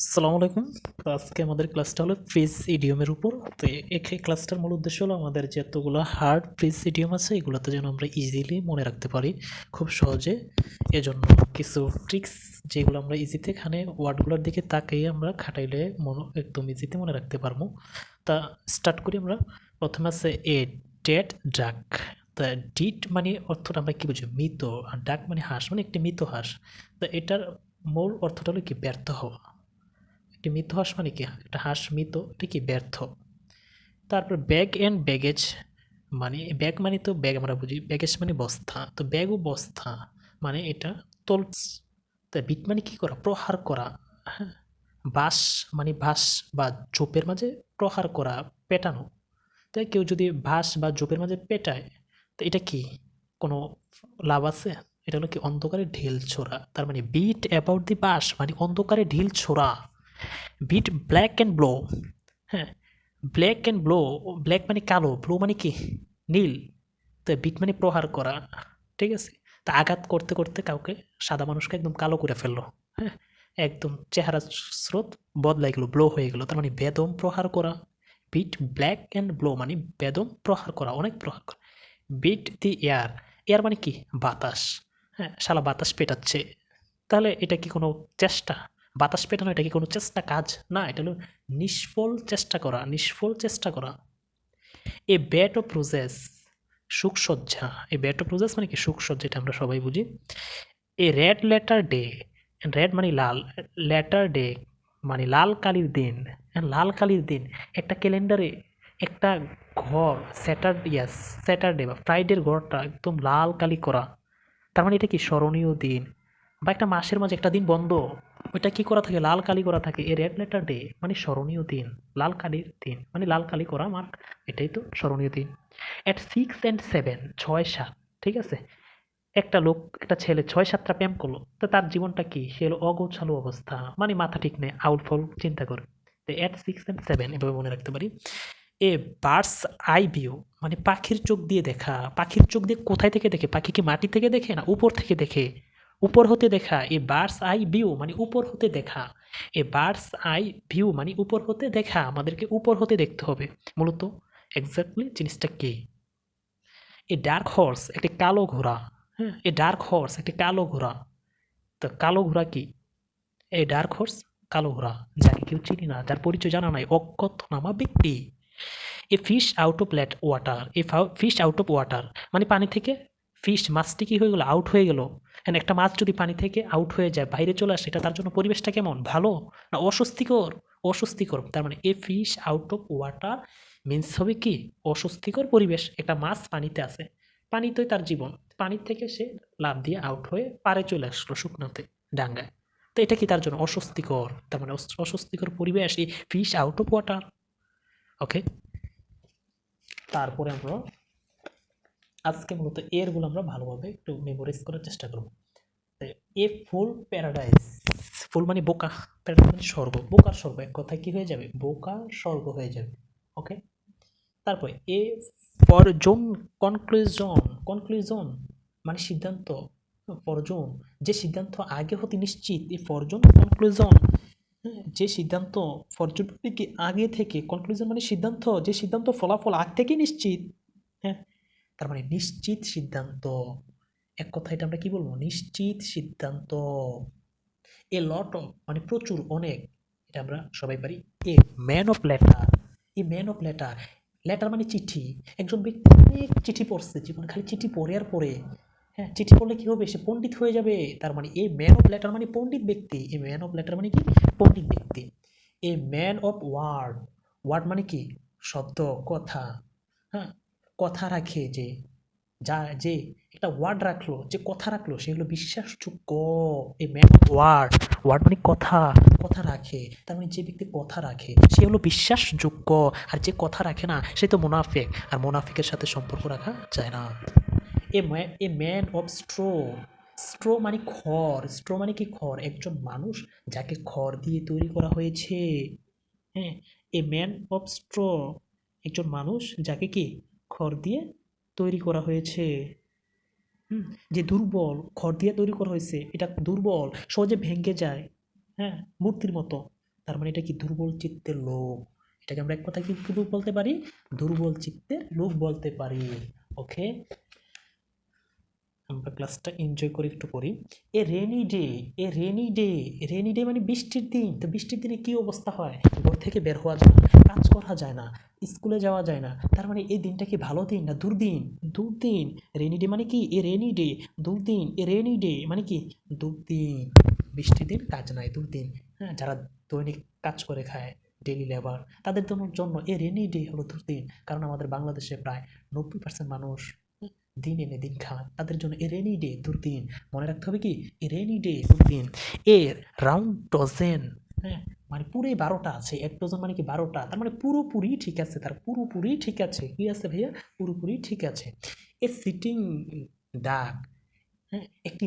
আসসালামু আলাইকুম। তো আজকে আমাদের ক্লাসটা হলো ফ্রেজ ইডিয়মের উপর। তো এই ক্লাসটার মূল উদ্দেশ্য হলো আমাদের যে এতগুলো হার্ড ফ্রেজ ইডিয়ম আছে এগুলোতে যেন আমরা ইজিলি মনে রাখতে পারি খুব সহজে। এজন্য কিছু ট্রিক্স যেগুলো আমরা ইজিতে এখানে ওয়ার্ডগুলোর দিকে তাকিয়ে আমরা খাটাইলে একদম ইজিতে মনে রাখতে পারবো। তা স্টার্ট করি আমরা। প্রথমে আছে এ ডেড ডাক। তা ডিট মানে অর্থটা আমরা কি বুঝি, মৃত। আর ডাক মানে হাঁস, মানে একটি মৃত হাঁস। তো এটার মূল অর্থটা হলো কি, ব্যর্থ হওয়া। একটি মৃত হাঁস মানে কি, একটা হাঁস মৃত, এটা কি ব্যর্থ। তারপর ব্যাগ অ্যান্ড ব্যাগেজ, মানে ব্যাগ মানে তো ব্যাগ আমরা বুঝি, ব্যাগেজ মানে বস্তা, তো ব্যাগ ও বস্তা মানে এটা তোলস। তা বিট মানে কি করা, প্রহার করা। হ্যাঁ, বাঁশ মানে বাঁশ বা ঝোপের মাঝে প্রহার করা, পেটানো। তাই কেউ যদি বাঁশ বা ঝোপের মাঝে পেটায়, তো এটা কি কোনো লাভ আছে? এটা হলো কি অন্ধকারে ঢিল ছোড়া। তার মানে বিট অ্যাবাউট দি বাঁশ মানে অন্ধকারে ঢিল ছোড়া। Beat black and blue. হ্যাঁ, ব্ল্যাক অ্যান্ড ব্লো, ব্ল্যাক মানে কালো, ব্লো মানে কি নীল। তো বিট মানে প্রহার করা, ঠিক আছে। তা আঘাত করতে করতে কাউকে, সাদা মানুষকে একদম কালো করে ফেললো। হ্যাঁ, একদম চেহারা স্রোত বদলাই গেলো, ব্লো হয়ে গেলো, তার মানে বেদম প্রহার করা। বিট ব্ল্যাক অ্যান্ড ব্লো মানে বেদম প্রহার করা, অনেক প্রহার করা। বিট দি এয়ার, এয়ার মানে কি বাতাস। হ্যাঁ, শালা বাতাস পেটাচ্ছে। তাহলে এটা কি কোনো চেষ্টা? বাতাস পেটানো এটা কি কোনো চেষ্টা, কাজ না, এটা হলো নিষ্ফল চেষ্টা করা, নিষ্ফল চেষ্টা করা। এ বেড অফ রোজেস, সুখসজ্জা। এ বেড অফ রোজেস মানে কি সুখসজ্জা, এটা আমরা সবাই বুঝি। A red letter day, red মানে লাল, লেটার ডে মানে লাল কালির দিন। লাল কালির দিন, একটা ক্যালেন্ডারে একটা ঘর, স্যাটারডে বা ফ্রাইডের ঘরটা একদম লাল কালি করা। তার মানে এটা কি স্মরণীয় দিন। বা একটা মাসের মাঝে একটা দিন বন্ধ, ওইটা কি করা থাকে, লাল কালি করা থাকে। এ রেড লেটার ডে মানে স্মরণীয় দিন, লাল কালির দিন মানে লাল কালি করা মার্ক, এটাই তো স্মরণীয় দিন। অ্যাট 6 and 7, 6-7, ঠিক আছে। একটা লোক, একটা ছেলে 6-7টা প্রেম করলো, তো তার জীবনটা কি, সে হলো অগোছালো অবস্থা, মানে মাথা ঠিক নেই, আউল ফাউল চিন্তা করে। তো অ্যাট 6 and 7 এভাবে মনে রাখতে পারি। এ বার্ডস আই ভিউ মানে পাখির চোখ দিয়ে দেখা। পাখির চোখ দিয়ে কোথায় থেকে দেখে, পাখি কি মাটি থেকে দেখে না উপর থেকে দেখে, উপর হতে দেখা। এ বার্ডস আই ভিউ মানে উপর হতে দেখা। এ বার্ডস আই ভিউ মানে উপর হতে দেখা, আমাদেরকে উপর হতে দেখতে হবে মূলত। এক্স্যাক্টলি জিনিসটা কি, এ ডার্ক হর্স একটি কালো ঘোড়া। হ্যাঁ, এ ডার্ক হর্স একটি কালো ঘোড়া। তো কালো ঘোড়া কি, এই ডার্ক হর্স কালো ঘোড়া, যাকে কেউ চিনি না, যার পরিচয় জানা নাই, অজ্ঞাতনামা ব্যক্তি। A fish out of water, a fish out of water মানে পানি থেকে ফিশ, মাছটি কি হয়ে গেল, আউট হয়ে গেল। হ্যাঁ, একটা মাছ যদি পানি থেকে আউট হয়ে যায়, বাইরে চলে আসে, এটা তার জন্য পরিবেশটা কেমন, ভালো না অস্বস্তিকর? অস্বস্তিকর। তার মানে a fish out of water means হবে কি, অস্বস্তিকর পরিবেশ। একটা মাছ পানিতে আছে, পানিতেই তার জীবন, পানির থেকে সে লাফ দিয়ে আউট হয়ে পারে চলে আসলো শুকনোতে, ডাঙ্গায়। তো এটা কি তার জন্য অস্বস্তিকর, তার মানে অস্বস্তিকর পরিবেশ, এই ফিশ আউট অফ ওয়াটার। ওকে, তারপরে আমরা আজকে মূলত এরগুলো আমরা ভালোভাবে একটু মেমোরাইজ করার চেষ্টা করব। এ ফুল প্যারাডাইস, ফুল মানে বোকা, প্যারাডাইস মানে স্বর্গ, বোকার স্বর্গ, এক কথায় কি হয়ে যাবে, বোকার স্বর্গ হয়ে যাবে। ওকে, তারপরে এ ফরজুন কনক্লুজন, কনক্লুজন মানে সিদ্ধান্ত, ফরজুন যে সিদ্ধান্ত আগে হতে নিশ্চিত, এই ফরজুন কনক্লুজন। যে সিদ্ধান্ত, ফরজুন মানে কি আগে থেকে, কনক্লুজন মানে সিদ্ধান্ত, যে সিদ্ধান্ত ফলাফল আগ থেকে নিশ্চিত। হ্যাঁ, তার মানে নিশ্চিত সিদ্ধান্ত, এক কথায় এটা আমরা কি বলবো, নিশ্চিত সিদ্ধান্ত। এ লট অফ মানে প্রচুর, অনেক, এটা আমরা সবাই পারি। এ man of letter, A man of letter, letter মানে চিঠি। একজন ব্যক্তি অনেক চিঠি পড়ছে জীবন, খালি চিঠি পড়ে আর পড়ে। হ্যাঁ, চিঠি পড়লে কি হবে, সে পণ্ডিত হয়ে যাবে। তার মানে এ ম্যান অফ লেটার মানে পণ্ডিত ব্যক্তি, এ ম্যান অফ লেটার মানে কি, পণ্ডিত ব্যক্তি। A man of word, word মানে কি শব্দ, কথা। হ্যাঁ, কথা রাখে যে, যা যে একটা ওয়ার্ড রাখলো, যে কথা রাখলো, সে হলো বিশ্বাসযোগ্য। A man of word, word মানে কথা, কথা রাখে, তার মানে যে ব্যক্তি কথা রাখে সে হলো বিশ্বাসযোগ্য। আর যে কথা রাখে না সে তো মুনাফিক, আর মুনাফিকের সাথে সম্পর্ক রাখা যায় না। এ ম্যান অফ স্ট্রো, স্ট্রো মানে খড়, স্ট্রো মানে কি খড়, একজন মানুষ যাকে খড় দিয়ে তৈরি করা হয়েছে। হ্যাঁ, এ ম্যান অফ স্ট্র একজন মানুষ যাকে কি খড় দিয়ে তৈরি করা হয়েছে। হুম, যে দুর্বল, খড় দিয়ে তৈরি করা হয়েছে, এটা দুর্বল, সহজে ভেঙে যায়। হ্যাঁ, মূর্তির মতো। তার মানে এটা কি দুর্বল চিত্তের লোক, এটাকে আমরা এক কথায় কি বলতে পারি, দুর্বল চিত্তের লোক বলতে পারি। ওকে, আমরা ক্লাসটা এনজয় করে একটু করি। A rainy day, a rainy day, rainy day মানে বৃষ্টির দিন। তো বৃষ্টির দিনে কি অবস্থা হয়, ঘর থেকে বের হওয়া যায় না, কাজ করা যায় না, স্কুলে যাওয়া যায় না। তার মানে এই দিনটা কি ভালো দিন না দুর্দিন? দুর্দিন। রেনি ডে মানে কি, এ রেনি ডে, দুর্দিন। এ রেনি ডে মানে কি, দুর্দিন। বৃষ্টির দিন কাজ নাই, দুর্দিন। হ্যাঁ, যারা দৈনিক কাজ করে খায়, ডেইলি লেবার, তাদের জন্য এ রেনি ডে হলো দুর্দিন। কারণ আমাদের বাংলাদেশে প্রায় 90% মানুষ দিন এনে দিন খান, তাদের জন্য এ রেনি ডে দুর্দিন। মনে রাখতে হবে কি, এ রেনি ডে দুর্দিন। এ রাউন্ড ডজেন, হ্যাঁ মানে পুরো 12টা আছে, এক ডজন মানে কি 12টা, তার মানে পুরোপুরি ঠিক আছে, তার পুরোপুরি ঠিক আছে। কি আছে ভাইয়া, পুরোপুরি ঠিক আছে। এ সিটিং ডাক, হ্যাঁ একটি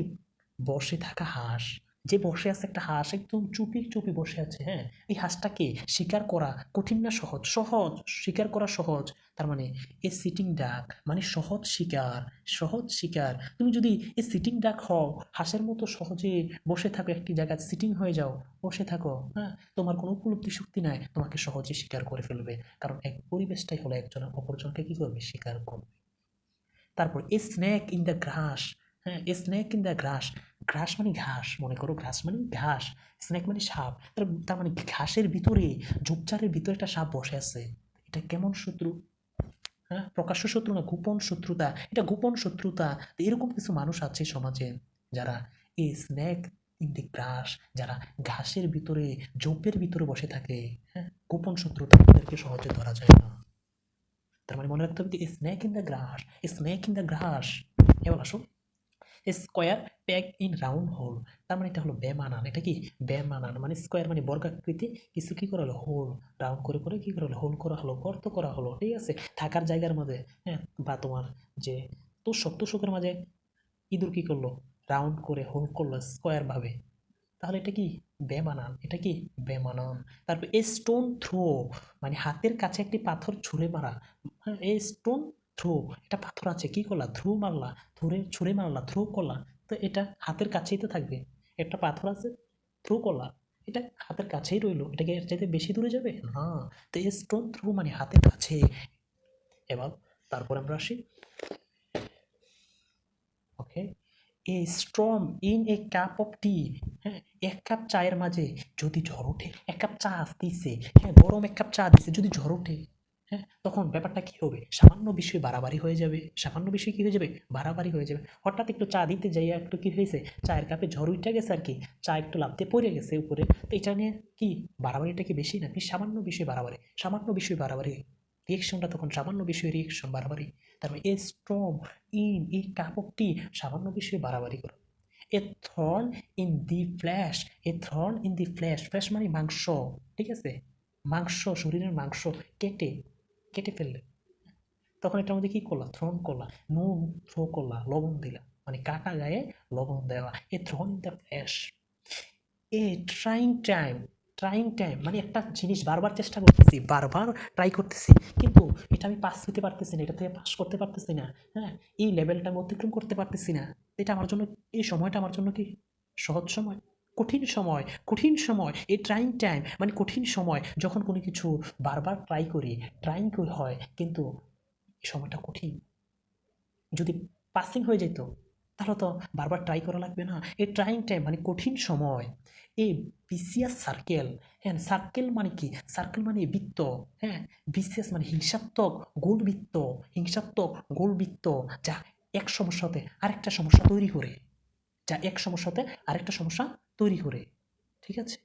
বসে থাকা হাঁস, যে বসে আছে একটা হাঁস একদম চুপি চুপি বসে আছে। হ্যাঁ, এই হাঁসটাকে শিকার করা কঠিন না সহজ? সহজ, শিকার করা সহজ। তার মানে এ সিটিং ডাক মানে সহজ শিকার, সহজ শিকার। তুমি যদি এ সিটিং ডাক হও, হাঁসের মতো সহজে বসে থাকো একটি জায়গায়, সিটিং হয়ে যাও, বসে থাকো, হ্যাঁ তোমার কোনো উপলব্ধি শক্তি নাই, তোমাকে সহজে শিকার করে ফেলবে। কারণ এক পরিবেশটাই হলো একজন অপরজনকে কি করবে, শিকার করবে। তারপর a snake in the grass, হ্যাঁ a snake in the grass, grass মানে ঘাস, মনে করো গ্রাস মানে ঘাস, স্নেক মানে সাপ। তার মানে ঘাসের ভিতরে, ঝোপঝাড়ের ভিতরে একটা সাপ বসে আছে। এটা কেমন শত্রু? হ্যাঁ, প্রকাশ্য শত্রু না, গোপন শত্রুতা, এটা গোপন শত্রুতা। তো এরকম কিছু মানুষ আছে সমাজে, যারা এই স্নেক ইন দি গ্রাস, যারা ঘাসের ভিতরে, ঝোপের ভিতরে বসে থাকে। হ্যাঁ, গোপন শত্রুতা, তাদেরকে সহজে ধরা যায় না। তার মানে মনে রাখতে হবে যে snake in the grass, snake in the grass. এবার আসো, square peg in round hole, তার মানে এটা হলো বেমানান। এটা কি, বেমানান। মানে স্কোয়ার মানে বর্গাকৃতি, কিছু কি করা হলো, হোল, রাউন্ড করে করে কি করা হলো, হোল করা হলো, গর্ত করা হলো। ঠিক আছে, থাকার জায়গার মধ্যে, হ্যাঁ বা তোমার যে তোষক, তোষকের মাঝে ইঁদুর কি করলো, রাউন্ড করে হোল করলো স্কোয়ার ভাবে। তাহলে এটা কি, বেমানান। এটা কি, বেমানান। তারপর এ স্টোন থ্রো মানে হাতের কাছে একটি পাথর ছুঁড়ে মারা। হ্যাঁ, এ স্টোন থ্রো, এটা পাথর আছে, কি করলা, থ্রো মারলা, ছুঁড়ে মারলা, থ্রো করলা। তো এটা হাতের কাছেই তো থাকবে, একটা পাথর আছে, থ্রো করলা, এটা হাতের কাছেই রইলো, এটাকে এর চাইতে বেশি দূরে যাবে না। তো এ স্টোন থ্রো মানে হাতের কাছে। এবার তারপর আমরা আসি, okay, a storm in a cup of tea, হ্যাঁ এক কাপ চায়ের মাঝে যদি ঝড় ওঠে, এক কাপ চা দিছে, হ্যাঁ গরম এক কাপ চা দিছে, যদি ঝড় ওঠে, হ্যাঁ তখন ব্যাপারটা কি হবে, সামান্য বিষয় বাড়াবাড়ি হয়ে যাবে, সামান্য বিষয় কি হয়ে যাবে, বাড়াবাড়ি হয়ে যাবে। হঠাৎ একটু চা দিতে যাই একটু কি হয়েছে, চায়ের কাপে ঝড় উঠে গেছে আর কি, চা একটু লাফতে পড়ে গেছে উপরে। তো এটা নিয়ে কি, বাড়াবাড়িটা কি বেশি নাকি সামান্য বিষয় বাড়াবাড়ি, সামান্য বিষয় বাড়াবাড়ি, রিয়েকশনটা তখন সামান্য বিষয় রিয়েকশন বাড়াবাড়ি। তার মানে এ স্ট্রম ইন এই কাপ অফ টি, সামান্য বিষয়ে বাড়াবাড়ি করো। A thorn in the flesh, a thorn in the flesh, flesh মানে মাংস। ঠিক আছে, মাংস, শরীরের মাংস কেটে কেটে ফেললে, তখন এটার মধ্যে কি করলা, থ্রোন করলা, নুন থ্রো করলা, লবণ দিলা, মানে কাটা গায়ে লবণ দেওয়া। A thorn in the flesh. A trying time, trying time মানে একটা জিনিস বারবার চেষ্টা করতেছি, বারবার ট্রাই করতেছি, কিন্তু এটা আমি পাস হতে পারতেছি না, এটা থেকে পাস করতে পারতেছি না। হ্যাঁ, এই লেভেলটা আমি অতিক্রম করতে পারতেছি না। এটা আমার জন্য, এই সময়টা আমার জন্য কি সহজ সময়, কঠিন সময়, কঠিন সময়। এই ট্রাইং টাইম মানে কঠিন সময়, যখন কোনো কিছু বারবার ট্রাই করি, ট্রাইং হয়, কিন্তু এই সময়টা কঠিন। যদি পাসিং হয়ে যেত, তাহলে তো বারবার ট্রাই করা লাগবে না। এই ট্রাইং টাইম মানে কঠিন সময়। এই বিসিএস সার্কেল, হ্যাঁ সার্কেল মানে কি, সার্কেল মানে বৃত্ত, হ্যাঁ বিসিএস মানে হিংসাত্মক গোলবৃত্ত, হিংসাত্মক গোলবৃত্ত, যা এক সমস্যাতে আরেকটা সমস্যা তৈরি করে, যা এক সমস্যাতে আরেকটা সমস্যা তৈরি করে। ঠিক আছে,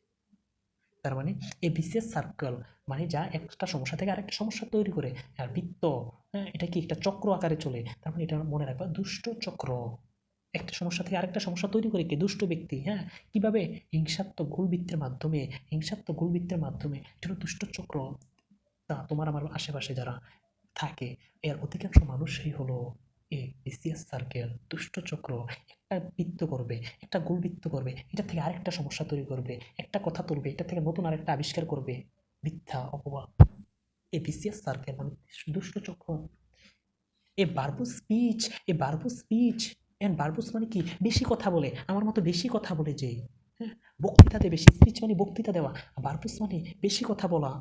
তার মানে এ বিসিএস সার্কেল মানে যা একটা সমস্যা থেকে আরেকটা সমস্যা তৈরি করে। আর বৃত্ত, হ্যাঁ এটা কি একটা চক্র আকারে চলে, তার মানে এটা মনে রাখবা দুষ্ট চক্র। একটা সমস্যা থেকে আরেকটা সমস্যা তৈরি করে কে, দুষ্ট ব্যক্তি। হ্যাঁ, কিভাবে, হিংসাত্মক গোলবৃত্তের মাধ্যমে, হিংসাত্মক গোলবৃত্তের মাধ্যমে, এটা হলো দুষ্ট চক্র। তা তোমার আমার আশেপাশে যারা থাকে, এর অধিকাংশ মানুষই হলো এই বিসিএস সার্কেল, দুষ্ট চক্র। একটা বৃত্ত করবে, একটা গোলবৃত্ত করবে, এটা থেকে আরেকটা সমস্যা তৈরি করবে, একটা কথা তুলবে, এটা থেকে নতুন আরেকটা আবিষ্কার করবে, মিথ্যা অপবাদ। এই বিসিএস সার্কেল মানে দুষ্ট চক্র। এ বারবু স্পিচ, এ বারবু স্পিচ, এন্ড বারবুস মানে কি, বেশি কথা বলে, আমার মতো বেশি কথা বলে যে, হ্যাঁ, বক্তৃতা দেবে, স্পিচ মানে বক্তৃতা দেওয়া, ভার্বাস মানে বেশি কথা বলা।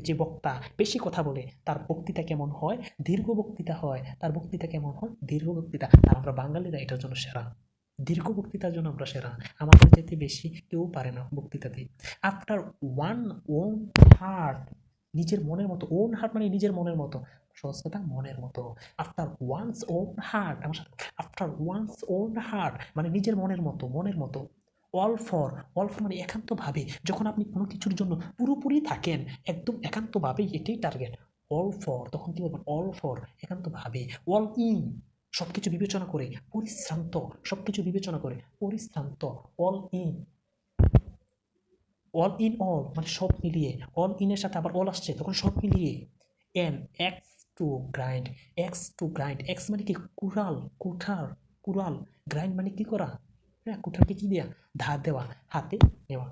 যে বক্তা বেশি কথা বলে তার বক্তৃতা কেমন হয়, দীর্ঘ বক্তৃতা হয়, তার বক্তৃতা কেমন হয়, দীর্ঘ বক্তৃতা। আর আমরা বাঙালিরা এটার জন্য সেরা, দীর্ঘ বক্তৃতার জন্য আমরা সেরা, আমাদের চাইতে বেশি কেউ পারে না বক্তৃতাতে। আফটার ওয়ান ওন হার্ট, নিজের মনের মতো, ওন হার্ট মানে নিজের মনের মতো, সহজ কথা মনের মতো। আফটার ওয়ান্স ওন হার্ট, আমার সাথে, আফটার ওয়ান্স ওন হার্ট মানে নিজের মনের মতো, মনের মতো। অল ফর, অল ফর মানে একান্তভাবে, যখন আপনি কোনো কিছুর জন্য পুরোপুরি থাকেন, একদম একান্তভাবেই, এটাই টার্গেট। অল ফর, তখন কি বলবেন, অল ফর একান্তভাবে। অল ইন, সব কিছু বিবেচনা করে, পরিশ্রান্ত, সব কিছু বিবেচনা করে, পরিশ্রান্ত। All in, all in all মানে সব মিলিয়ে, অল ইনের সাথে আবার অল আসছে, তখন সব মিলিয়ে। N, x to grind, x to grind, x মানে কি কুড়াল, কুঠার, কুড়াল। গ্রাইন্ড মানে কি করা, হ্যাঁ, কুঠারকে কি দেওয়া, ধার দেওয়া, হাতে নেওয়া।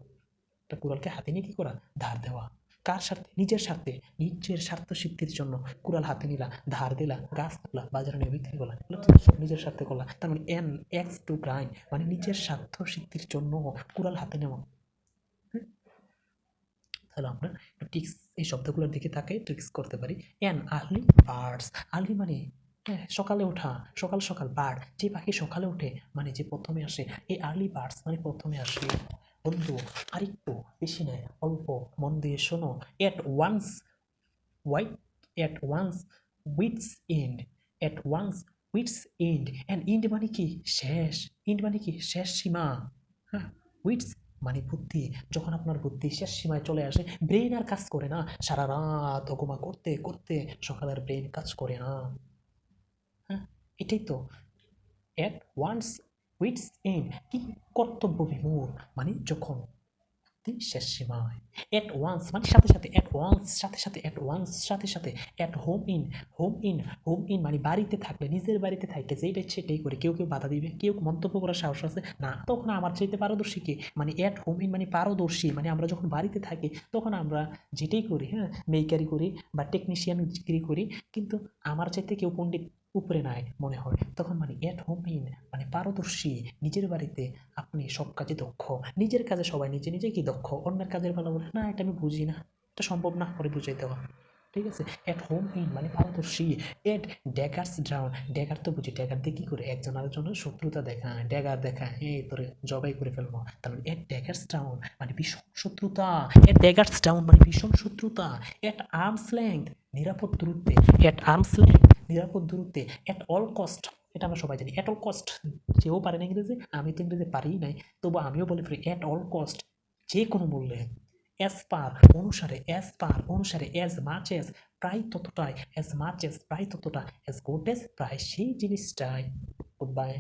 একটা কুড়ালকে হাতে নিয়ে কি করা, ধার দেওয়া। কার স্বার্থে, নিজের স্বার্থে, নিজের স্বার্থ সিদ্ধির জন্য কুড়াল হাতে নিলা, ধার দিলা, গাছ কাটলা, বাজারে নিয়ে বিক্রি করলা, এগুলো তো সব নিজের স্বার্থে করলা। তার মানে এন, এক্স টু গ্রাইন্ড মানে নিজের স্বার্থ সিদ্ধির জন্য কুড়াল হাতে নেওয়া। তাহলে আমরা ট্রিক্স, এই শব্দগুলোর দিকে তাকাই ট্রিক্স করতে পারি। অ্যান আর্লি বার্ডস, আর্লি মানে হ্যাঁ সকালে ওঠা, সকাল সকাল। বার্ড যে পাখি সকালে ওঠে মানে যে প্রথমে আসে, এই আর্লি বার্ডস মানে প্রথমে আসে। বন্ধু আরেকটু বেশি নয়, অল্প মন দিয়ে শোনো। At one's, why, at one's wits end, at one's wits end, and end মানে কি শেষ, এন্ড মানে কি শেষ সীমা। হ্যাঁ, উইটস মানে বুদ্ধি, যখন আপনার বুদ্ধি শেষ সীমায় চলে আসে, ব্রেন আর কাজ করে না, সারা রাত অগমা করতে করতে সকালের ব্রেন কাজ করে না। হ্যাঁ, এটাই তো অ্যাট ওয়ান্স উইটস এন্ড, কি কর্তব্য বিমূঢ় মানে যখন শেষ সীমায়। অ্যাট ওয়ান্স মানে সাথে সাথে, অ্যাট ওয়ান্স সাথে সাথে, অ্যাট ওয়ান্স সাথে সাথে। At home in, home in, home in মানে বাড়িতে থাকলে, নিজের বাড়িতে থাকলে যেটা সেটাই করে। কেউ কেউ বাধা দিবে, কেউ মন্তব্য করার সাহস আছে না, তখন আমার চাইতে পারদর্শী কে, মানে অ্যাট হোম ইন মানে পারদর্শী, মানে আমরা যখন বাড়িতে থাকি তখন আমরা যেটাই করি, হ্যাঁ, মেকারি করি বা টেকনিশিয়ান ডিগ্রি করি, কিন্তু আমার চাইতে কেউ পণ্ডিত উপরে নাই মনে হয়, তখন মানে অ্যাট হোম ইন মানে পারদর্শী, নিজের বাড়িতে আপনি সব কাজে দক্ষ। নিজের কাজে সবাই নিজে নিজে কি দক্ষ, অন্যের কাজের বেলা বলে না এটা আমি বুঝি না, এটা সম্ভব না, পরে বুঝাই দেওয়া। ঠিক আছে, অ্যাট হোম ইন মানে পারদর্শী। এট ড্যাগার্স ড্রাউন, ড্যাগার তো বুঝি, ড্যাগার দিয়ে কী করে একজন আরেকজনের শত্রুতা দেখায়, ড্যাগার দেখায় এই তোরে জবাই করে ফেলবো। তাহলে এট ড্যাগার্স ডাউন মানে ভীষণ শত্রুতা, এট ড্যাগার্স ডাউন মানে ভীষণ শত্রুতা। এট আর্মস লেংথ নিরাপদ দূরত্বে, এট আর্মস লেংথ নিরাপদ দূরত্বে। এট অল কস্ট, এটা আমরা সবাই জানি, এট অল কস্ট, কেউ পারে না ইংরেজি, আমি তো ইংরেজি পারিই নাই, তবু আমিও বলে ফেলি এট অল কস্ট, যে কোনো মূল্যে। অ্যাজ পার অনুসারে, অ্যাজ পার অনুসারে, অ্যাজ মাচ এজ প্রায় ততটাই, অ্যাজ মাচ এজ প্রায় ততটা, অ্যাজ গুড এজ প্রায় সেই জিনিসটাই। Good bye.